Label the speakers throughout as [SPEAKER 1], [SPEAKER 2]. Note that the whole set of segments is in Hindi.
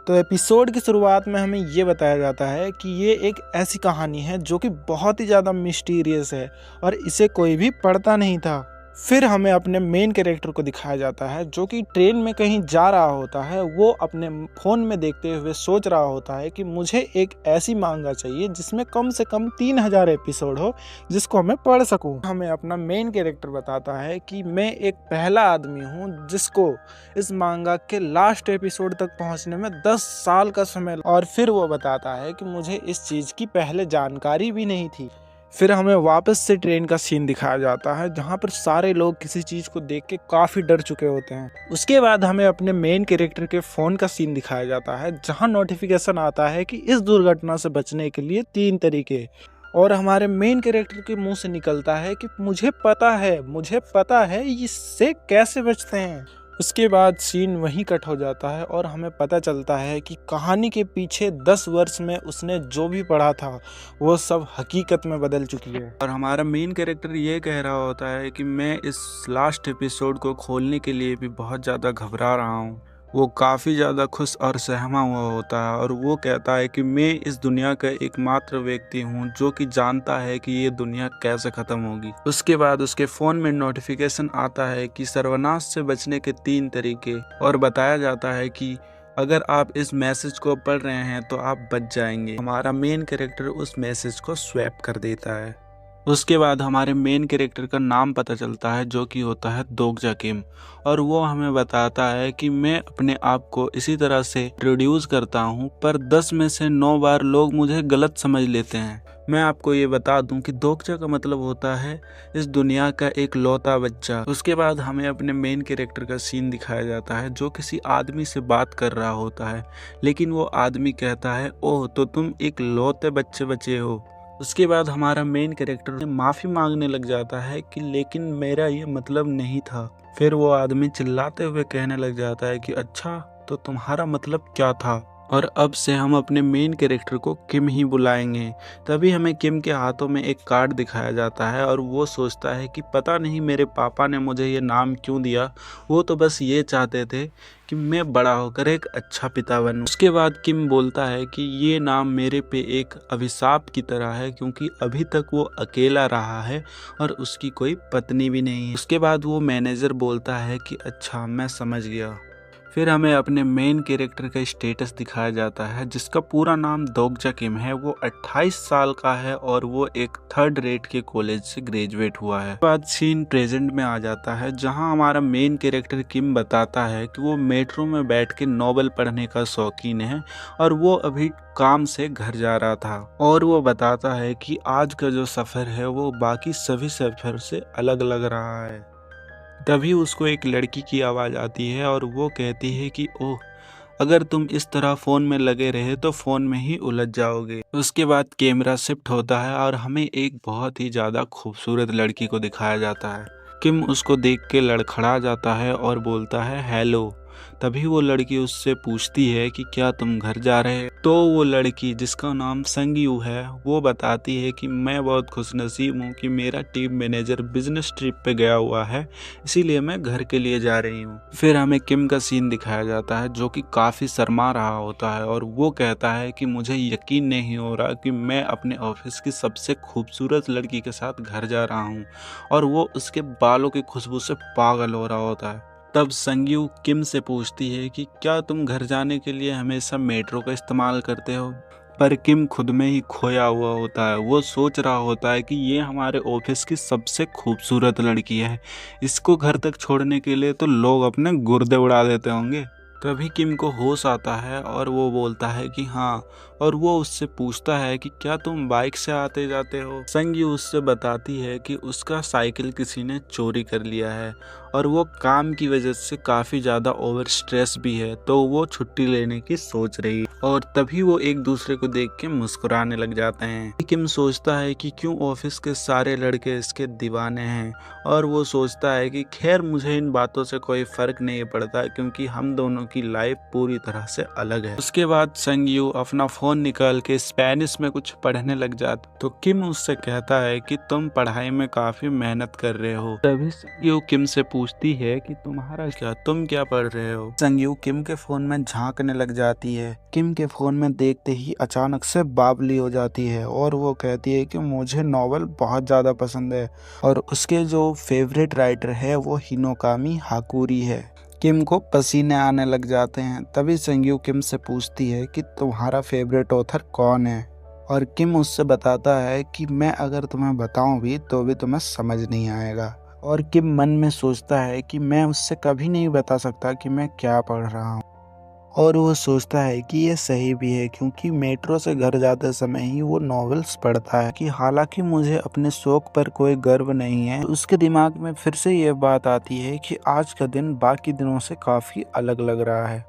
[SPEAKER 1] तो एपिसोड की शुरुआत में हमें ये बताया जाता है कि ये एक ऐसी कहानी है जो कि बहुत ही ज़्यादा मिस्टीरियस है और इसे कोई भी पढ़ता नहीं था। फिर हमें अपने मेन कैरेक्टर को दिखाया जाता है जो कि ट्रेन में कहीं जा रहा होता है। वो अपने फ़ोन में देखते हुए सोच रहा होता है कि मुझे एक ऐसी मांगा चाहिए जिसमें कम से कम 3000 एपिसोड हो जिसको मैं पढ़ सकूं। हमें अपना मेन कैरेक्टर बताता है कि मैं एक पहला आदमी हूं जिसको इस मांगा के लास्ट एपिसोड तक पहुंचने में 10 साल का समय और फिर वो बताता है कि मुझे इस चीज़ की पहले जानकारी भी नहीं थी। फिर हमें वापस से ट्रेन का सीन दिखाया जाता है जहाँ पर सारे लोग किसी चीज़ को देख के काफ़ी डर चुके होते हैं। उसके बाद हमें अपने मेन कैरेक्टर के फ़ोन का सीन दिखाया जाता है जहाँ नोटिफिकेशन आता है कि इस दुर्घटना से बचने के लिए 3 तरीके, और हमारे मेन कैरेक्टर के मुंह से निकलता है कि मुझे पता है इससे कैसे बचते हैं। उसके बाद सीन वहीं कट हो जाता है और हमें पता चलता है कि कहानी के पीछे 10 वर्ष में उसने जो भी पढ़ा था वो सब हकीकत में बदल चुकी है। और हमारा मेन कैरेक्टर ये कह रहा होता है कि मैं इस लास्ट एपिसोड को खोलने के लिए भी बहुत ज़्यादा घबरा रहा हूँ। वो काफ़ी ज़्यादा खुश और सहमा हुआ होता है और वो कहता है कि मैं इस दुनिया का एकमात्र व्यक्ति हूँ जो कि जानता है कि ये दुनिया कैसे ख़त्म होगी। उसके बाद उसके फ़ोन में नोटिफिकेशन आता है कि सर्वनाश से बचने के 3 तरीके, और बताया जाता है कि अगर आप इस मैसेज को पढ़ रहे हैं तो आप बच जाएंगे। हमारा मेन कैरेक्टर उस मैसेज को स्वैप कर देता है। उसके बाद हमारे मेन कैरेक्टर का नाम पता चलता है जो कि होता है दोगजा किम, और वो हमें बताता है कि मैं अपने आप को इसी तरह से इंट्रोड्यूस करता हूँ पर 10 में से 9 बार लोग मुझे गलत समझ लेते हैं। मैं आपको ये बता दूं कि दोगजा का मतलब होता है इस दुनिया का एक लौता बच्चा। उसके बाद हमें अपने मेन कैरेक्टर का सीन दिखाया जाता है जो किसी आदमी से बात कर रहा होता है, लेकिन वो आदमी कहता है ओह तो तुम एक लौते बच्चे बचे हो। उसके बाद हमारा मेन कैरेक्टर माफ़ी मांगने लग जाता है कि लेकिन मेरा ये मतलब नहीं था। फिर वो आदमी चिल्लाते हुए कहने लग जाता है कि अच्छा तो तुम्हारा मतलब क्या था, और अब से हम अपने मेन कैरेक्टर को किम ही बुलाएंगे। तभी हमें किम के हाथों में एक कार्ड दिखाया जाता है और वो सोचता है कि पता नहीं मेरे पापा ने मुझे ये नाम क्यों दिया, वो तो बस ये चाहते थे कि मैं बड़ा होकर एक अच्छा पिता बनूं। उसके बाद किम बोलता है कि ये नाम मेरे पे एक अभिशाप की तरह है क्योंकि अभी तक वो अकेला रहा है और उसकी कोई पत्नी भी नहीं है। उसके बाद वो मैनेजर बोलता है कि अच्छा मैं समझ गया। फिर हमें अपने मेन कैरेक्टर का स्टेटस दिखाया जाता है जिसका पूरा नाम दोगजा किम है। वो 28 साल का है और वो एक 3rd रेट के कॉलेज से ग्रेजुएट हुआ है। बाद सीन प्रेजेंट में आ जाता है जहां हमारा मेन कैरेक्टर किम बताता है कि वो मेट्रो में बैठ के नॉवेल पढ़ने का शौकीन है और वो अभी काम से घर जा रहा था, और वो बताता है कि आज का जो सफ़र है वो बाकी सभी सफ़र से अलग लग रहा है। तभी उसको एक लड़की की आवाज़ आती है और वो कहती है कि ओह अगर तुम इस तरह फ़ोन में लगे रहे तो फ़ोन में ही उलझ जाओगे। उसके बाद कैमरा शिफ्ट होता है और हमें एक बहुत ही ज़्यादा खूबसूरत लड़की को दिखाया जाता है। किम उसको देख के लड़खड़ा जाता है और बोलता है हेलो। तभी वो लड़की उससे पूछती है कि क्या तुम घर जा रहे हो? तो वो लड़की जिसका नाम संगयू है वो बताती है कि मैं बहुत खुशनसीब हूँ कि मेरा टीम मैनेजर बिजनेस ट्रिप पे गया हुआ है, इसीलिए मैं घर के लिए जा रही हूँ। फिर हमें किम का सीन दिखाया जाता है जो कि काफ़ी शर्मा रहा होता है और वो कहता है कि मुझे यकीन नहीं हो रहा कि मैं अपने ऑफिस की सबसे खूबसूरत लड़की के साथ घर जा रहा हूँ, और वो उसके बालों की खुशबू से पागल हो रहा होता है। तब संगयू किम से पूछती है कि क्या तुम घर जाने के लिए हमेशा मेट्रो का इस्तेमाल करते हो? पर किम खुद में ही खोया हुआ होता है। वो सोच रहा होता है कि ये हमारे ऑफिस की सबसे खूबसूरत लड़की है, इसको घर तक छोड़ने के लिए तो लोग अपने गुर्दे उड़ा देते होंगे। तभी किम को होश आता है और वो बोलता है कि हाँ, और वो उससे पूछता है कि क्या तुम बाइक से आते जाते हो? संगयू उससे बताती है कि उसका साइकिल किसी ने चोरी कर लिया है और वो काम की वजह से काफ़ी ज़्यादा ओवर स्ट्रेस भी है, तो वो छुट्टी लेने की सोच रही है। और तभी वो एक दूसरे को देख के मुस्कुराने लग जाते हैं। किम सोचता है कि क्यों ऑफिस के सारे लड़के इसके दीवाने हैं, और वो सोचता है कि खैर मुझे इन बातों से कोई फ़र्क नहीं पड़ता क्योंकि हम दोनों
[SPEAKER 2] की लाइफ पूरी तरह से अलग है। उसके बाद संगयू अपना फोन निकाल के स्पेनिश में कुछ पढ़ने लग जाता, तो किम उससे कहता है कि तुम पढ़ाई में काफी मेहनत कर रहे हो। तभी संगयू किम से पूछती है कि तुम्हारा क्या, तुम क्या पढ़ रहे हो। संगयू किम के फोन में झांकने लग जाती है। किम के फोन में देखते ही अचानक से बावली हो जाती है और वो कहती है कि मुझे नॉवल बहुत ज्यादा पसंद है और उसके जो फेवरेट राइटर है वो हिनोकामी हाकुरी है। किम को पसीने आने लग जाते हैं। तभी संगयू किम से पूछती है कि तुम्हारा फेवरेट ऑथर कौन है, और किम उससे बताता है कि मैं अगर तुम्हें बताऊं भी तो भी तुम्हें समझ नहीं आएगा। और किम मन में सोचता है कि मैं उससे कभी नहीं बता सकता कि मैं क्या पढ़ रहा हूँ, और वो सोचता है कि ये सही भी है क्योंकि मेट्रो से घर जाते समय ही वो नॉवेल्स पढ़ता है। कि हालांकि मुझे अपने शौक पर कोई गर्व नहीं है, उसके दिमाग में फिर से ये बात आती है कि आज का दिन बाकी दिनों से काफी अलग लग रहा है।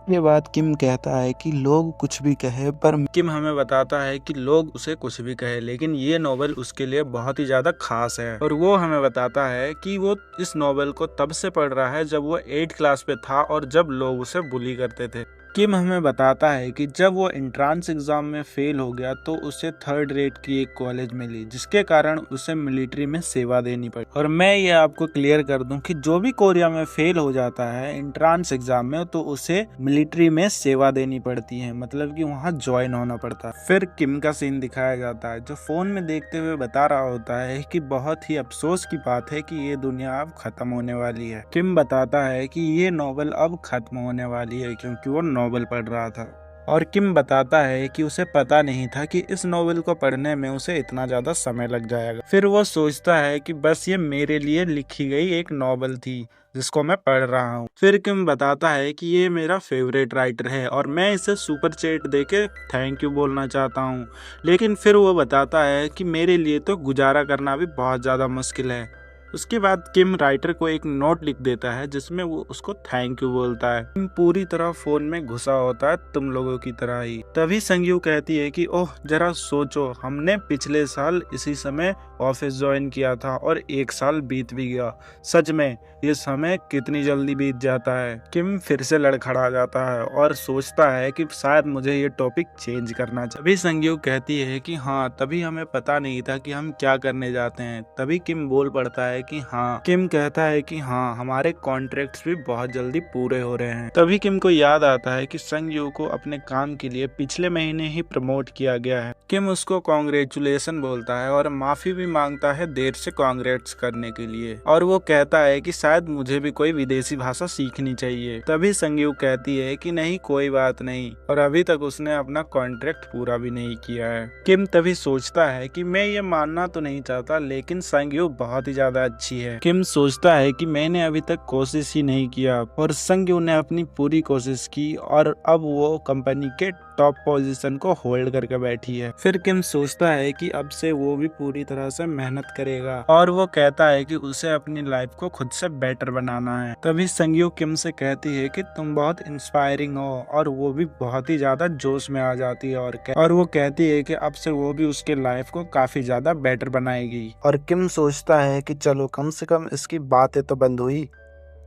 [SPEAKER 2] ये बात किम कहता है कि लोग कुछ भी कहे, पर किम हमें बताता है कि लोग उसे कुछ भी कहे लेकिन ये नॉवेल उसके लिए बहुत ही ज्यादा खास है। और वो हमें बताता है कि वो इस नॉवेल को तब से पढ़ रहा है जब वो 8th क्लास पे था और जब लोग उसे बुली करते थे। किम हमें बताता है कि जब वो एंट्रांस एग्जाम में फेल हो गया तो उसे 3rd रेट की एक कॉलेज मिली, जिसके कारण उसे मिलिट्री में सेवा देनी पड़ी। और मैं ये आपको क्लियर कर दूं कि जो भी कोरिया में फेल हो जाता है एंट्रांस एग्जाम में तो उसे मिलिट्री में सेवा देनी पड़ती है, मतलब कि वहाँ ज्वाइन होना पड़ता है। फिर किम का सीन दिखाया जाता है जो फोन में देखते हुए बता रहा होता है कि बहुत ही अफसोस की बात है कि ये दुनिया अब खत्म होने वाली है। किम बताता है कि ये नॉवेल अब खत्म होने वाली है क्योंकि वो नॉवेल पढ़ रहा था। और किम बताता है कि उसे पता नहीं था कि इस नॉवेल को पढ़ने में उसे इतना ज्यादा समय लग जाएगा। फिर वो सोचता है कि बस ये मेरे लिए लिखी गई एक नॉवेल थी जिसको मैं पढ़ रहा हूँ। फिर किम बताता है कि ये मेरा फेवरेट राइटर है और मैं इसे सुपर चैट देके थैंक यू बोलना चाहता हूँ, लेकिन फिर वो बताता है कि मेरे लिए तो गुजारा करना भी बहुत ज्यादा मुश्किल है। उसके बाद किम राइटर को एक नोट लिख देता है जिसमें वो उसको थैंक यू बोलता है। किम पूरी तरह फोन में घुसा होता है तुम लोगों की तरह ही। तभी संगयू कहती है कि ओह जरा सोचो, हमने पिछले साल इसी समय ऑफिस ज्वाइन किया था और 1 साल बीत भी गया। सच में ये समय कितनी जल्दी बीत जाता है। किम फिर से लड़खड़ा जाता है और सोचता है कि शायद मुझे ये टॉपिक चेंज करना चाहिए। तभी संगयू कहती है कि हाँ, तभी हमें पता नहीं था कि हम क्या करने जाते हैं। तभी किम बोल पड़ता है कि हाँ, किम कहता है कि हाँ, हमारे कॉन्ट्रैक्ट्स भी बहुत जल्दी पूरे हो रहे हैं। तभी किम को याद आता है कि संगयू को अपने काम के लिए पिछले महीने ही प्रमोट किया गया है। किम उसको कॉन्ग्रेचुलेशन बोलता है और माफी भी मांगता है देर से कॉन्ग्रेट्स करने के लिए, और वो कहता है कि शायद मुझे भी कोई विदेशी भाषा सीखनी चाहिए। तभी संगयू कहती है कि नहीं, कोई बात नहीं, और अभी तक उसने अपना कॉन्ट्रैक्ट पूरा भी नहीं किया है। किम तभी सोचता है कि मैं ये मानना तो नहीं चाहता लेकिन संगयू बहुत ही ज्यादा अच्छी है। किम सोचता है कि मैंने अभी तक कोशिश ही नहीं किया, और संगयू ने अपनी पूरी कोशिश की और अब वो कंपनी के टॉप पोजीशन को होल्ड करके बैठी है। फिर किम सोचता है कि अब से वो भी पूरी तरह से मेहनत करेगा, और वो कहता है कि उसे अपनी लाइफ को खुद से बेटर बनाना है। तभी संगयू किम से कहती है कि तुम बहुत इंस्पायरिंग हो, और वो भी बहुत ही ज्यादा जोश में आ जाती है और वो कहती है कि अब से वो भी उसके लाइफ को काफी ज्यादा बेटर बनाएगी। और किम सोचता है कि चलो कम से कम इसकी बातें तो बंद हुई।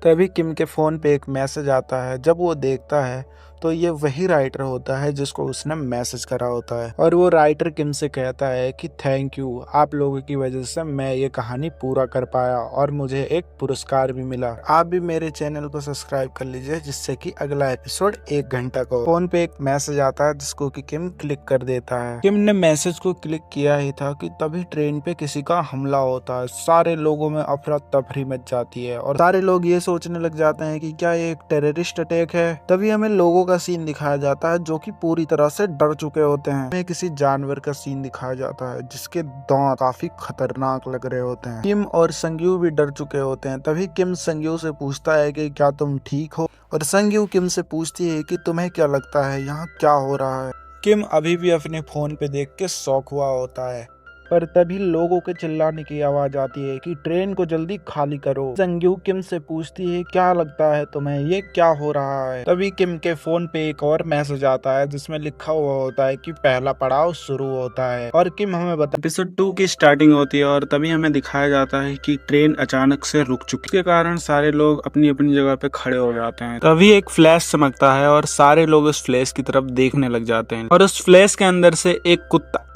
[SPEAKER 2] तभी किम के फोन पे एक मैसेज आता है। जब वो देखता है तो ये वही राइटर होता है जिसको उसने मैसेज करा होता है, और वो राइटर किम से कहता है कि थैंक यू, आप लोगों की वजह से मैं ये कहानी पूरा कर पाया और मुझे एक पुरस्कार भी मिला। आप भी मेरे चैनल को सब्सक्राइब कर लीजिए जिससे कि अगला एपिसोड 1 घंटा का हो। फोन पे एक मैसेज आता है जिसको कि किम क्लिक कर देता है। किम ने मैसेज को क्लिक किया ही था कि तभी ट्रेन पे किसी का हमला होता है। सारे लोगों में अफरा तफरी मच जाती है और सारे लोग ये सोचने लग जाते हैं कि क्या ये एक टेररिस्ट अटैक है। तभी हमें लोगों का सीन दिखाया जाता है जो कि पूरी तरह से डर चुके होते हैं। हमें किसी जानवर का सीन दिखाया जाता है जिसके दांत काफी खतरनाक लग रहे होते हैं। किम और संगयू भी डर चुके होते हैं। तभी किम संगयू से पूछता है कि क्या तुम ठीक हो, और संगयू किम से पूछती है कि तुम्हें क्या लगता है यहाँ क्या हो रहा है। किम अभी भी अपने फोन पे देख के शॉक हुआ होता है।
[SPEAKER 1] पर तभी लोगों के चिल्लाने की आवाज आती है कि ट्रेन को जल्दी खाली करो। संग्यू किम से पूछती है क्या लगता है तुम्हें ये क्या हो रहा है। तभी किम के फोन पे एक और मैसेज आता है जिसमें लिखा हुआ होता है कि पहला पड़ाव शुरू होता है। और किम हमें बता
[SPEAKER 2] एपिसोड 2 की स्टार्टिंग होती है और तभी हमें दिखाया जाता है कि ट्रेन अचानक से रुक चुकी है। इसके कारण सारे लोग अपनी अपनी जगह पे खड़े हो जाते हैं। तभी एक फ्लैश चमकता है और सारे लोग उस फ्लैश की तरफ देखने लग जाते हैं और उस फ्लैश के अंदर से एक कुत्ता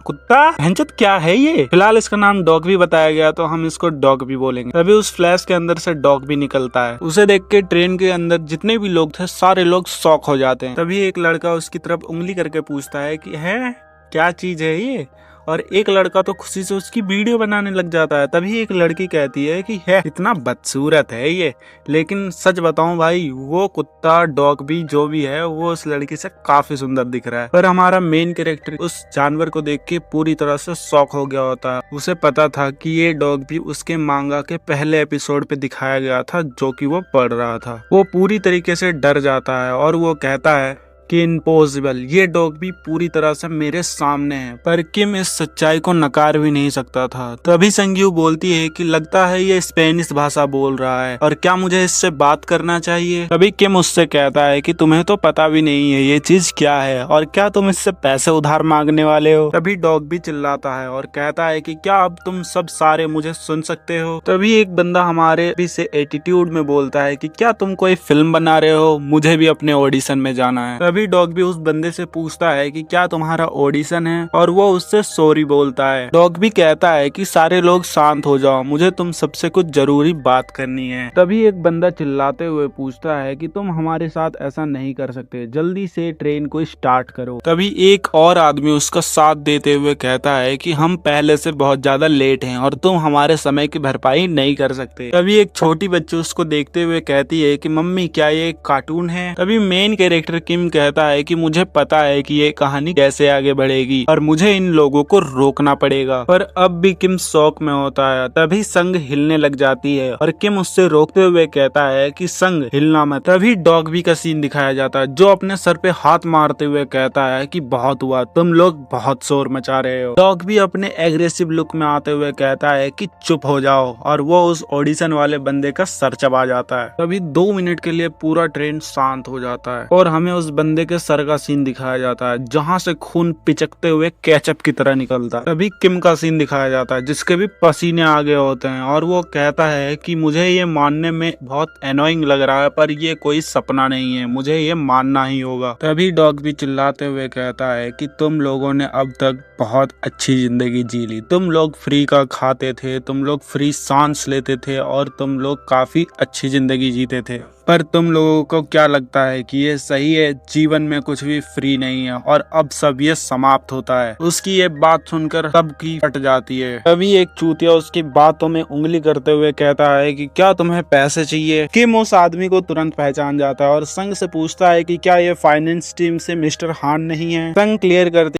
[SPEAKER 2] भैंचोद क्या है ये। फिलहाल इसका नाम डॉग भी बताया गया तो हम इसको डॉग भी बोलेंगे। तभी उस फ्लैश के अंदर से डॉग भी निकलता है। उसे देख के ट्रेन के अंदर जितने भी लोग थे सारे लोग शॉक हो जाते हैं। तभी एक लड़का उसकी तरफ उंगली करके पूछता है कि है क्या चीज है ये, और एक लड़का तो खुशी से उसकी वीडियो बनाने लग जाता है। तभी एक लड़की कहती है कि है इतना बदसूरत है ये, लेकिन सच बताऊं भाई वो कुत्ता डॉग भी जो भी है वो उस लड़की से काफी सुंदर दिख रहा है। पर हमारा मेन कैरेक्टर उस जानवर को देख के पूरी तरह से शॉक हो गया होता है। उसे पता था कि ये डॉग भी उसके मांगा के पहले एपिसोड पे दिखाया गया था जो कि वो पढ़ रहा था। वो पूरी तरीके से डर जाता है और वो कहता है कि इम्पॉसिबल, ये डॉग भी पूरी तरह से मेरे सामने है। पर किम इस सच्चाई को नकार भी नहीं सकता था। तभी संग्यू बोलती है कि लगता है ये स्पेनिश भाषा बोल रहा है और क्या मुझे इससे बात करना चाहिए। तभी किम उससे कहता है कि तुम्हें तो पता भी नहीं है ये चीज क्या है और क्या तुम इससे पैसे उधार मांगने वाले हो। तभी डॉग भी चिल्लाता है और कहता है कि क्या अब तुम सब सारे मुझे सुन सकते हो। तभी एक बंदा हमारे भी से एटीट्यूड में बोलता है कि क्या तुम कोई फिल्म बना रहे हो, मुझे भी अपने ऑडिशन में जाना है। तभी डॉग भी उस बंदे से पूछता है कि क्या तुम्हारा ऑडिशन है और वो उससे सॉरी बोलता है। डॉग भी कहता है कि सारे लोग शांत हो जाओ, मुझे तुम सबसे कुछ जरूरी बात करनी है। तभी एक बंदा चिल्लाते हुए पूछता है कि तुम हमारे साथ ऐसा नहीं कर सकते, जल्दी से ट्रेन को स्टार्ट करो। तभी एक और आदमी उसका साथ देते हुए कहता है कि हम पहले से बहुत ज्यादा लेट हैं और तुम हमारे समय की भरपाई नहीं कर सकते। तभी एक छोटी बच्ची उसको देखते हुए कहती है कि मम्मी क्या ये एक कार्टून है। तभी मेन कैरेक्टर किम कहता है कि मुझे पता है कि ये कहानी कैसे आगे बढ़ेगी और मुझे इन लोगों को रोकना पड़ेगा। पर अब भी किम शौक में होता है। तभी संग हिलने लग जाती है और किम उससे रोकते हुए कहता है कि संग हिलना मत। तभी डॉग भी का सीन दिखाया जाता है जो अपने सर पे हाथ मारते हुए कहता है कि बहुत हुआ, तुम लोग बहुत शोर मचा रहे हो। डॉग भी अपने एग्रेसिव लुक में आते हुए कहता है कि चुप हो जाओ और वो उस ऑडिशन वाले बंदे का सर चबा जाता है। तभी 2 मिनट के लिए पूरा ट्रेन शांत हो जाता है और हमें उस बंदे के सर का सीन दिखाया जाता है जहां से खून पिचकते हुए केचप की तरह निकलता है। तभी किम का सीन दिखाया जाता है जिसके भी पसीने आ गए होते हैं और वो कहता है कि मुझे ये मानने में बहुत एनोइंग लग रहा है पर ये कोई सपना नहीं है, मुझे ये मानना ही होगा। तभी डॉग भी चिल्लाते हुए कहता है कि तुम लोगों ने अब तक बहुत अच्छी जिंदगी जी ली, तुम लोग फ्री का खाते थे, तुम लोग फ्री सांस लेते थे और तुम लोग काफी अच्छी जिंदगी जीते थे। पर तुम लोगों को क्या लगता है कि ये सही है? जीवन में कुछ भी फ्री नहीं है और अब सब ये समाप्त होता है। उसकी ये बात सुनकर सबकी फट जाती है। तभी एक चूतिया उसकी बातों में उंगली करते हुए कहता है कि क्या तुम्हें पैसे चाहिए। किम उस आदमी को तुरंत पहचान जाता है और संग से पूछता है कि क्या ये फाइनेंस टीम से मिस्टर हान नहीं है। संग क्लियर करते